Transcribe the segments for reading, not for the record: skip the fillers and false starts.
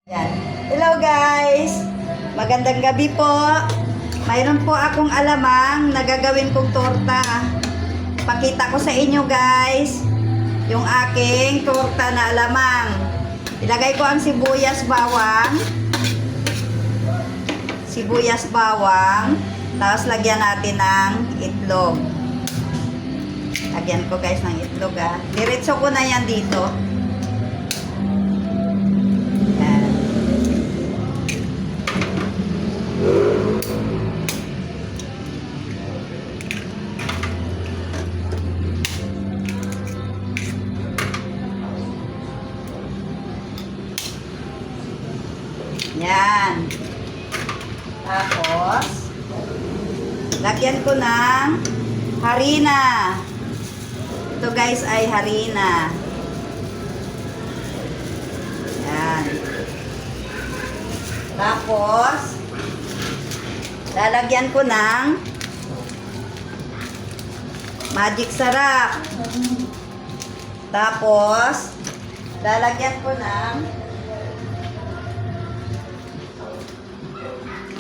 Yan. Hello guys! Magandang gabi po. Mayroon po akong alamang na gagawin kong torta. Pakita ko sa inyo guys yung aking torta na alamang. Ilagay ko ang sibuyas bawang. Sibuyas bawang. Tapos lagyan natin ng itlog. Lagyan ko guys ng itlog ha. Diretso ko na yan dito. Yan. Tapos, lagyan ko ng harina. Ito guys ay harina. Yan. Tapos, lalagyan ko ng magic sarap. Tapos, lalagyan ko ng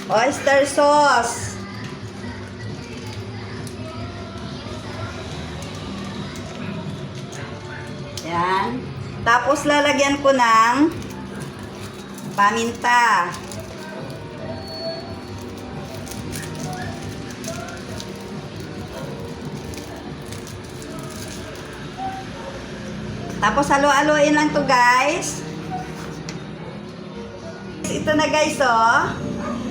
oyster sauce. Yan. Tapos lalagyan ko ng paminta. Tapos halo-haloin lang to guys. Ito na guys oh.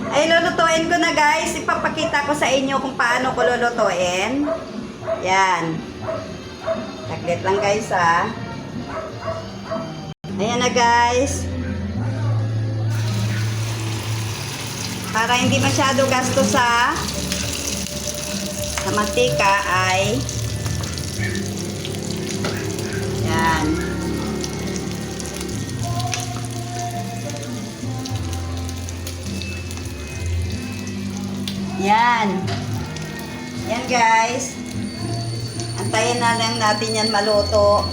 Ay, lulutuin ko na guys. Ipapakita ko sa inyo kung paano ko lulutuin. Yan. Taklit lang guys ha. Ayan na guys. Para hindi masyado gasto sa mantika ay yan. Yan. Yan guys. Antayin na lang natin yan maluto.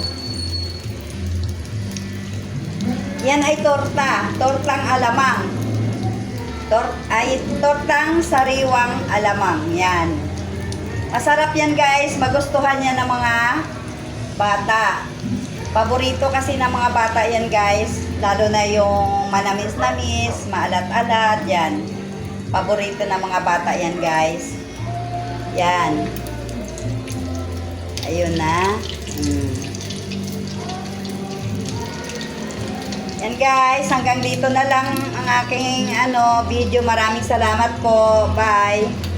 Yan ay torta. Tortang alamang. Tortang sariwang alamang. Yan. Masarap yan guys. Magustuhan yan ng mga bata. Paborito kasi ng mga bata yan guys. Lalo na yung manamis-namis, maalat-alat. Yan. Paborito ng mga bata yan guys. Yan. Ayun na. Yan guys, hanggang dito na lang ang aking video. Maraming salamat po. Bye.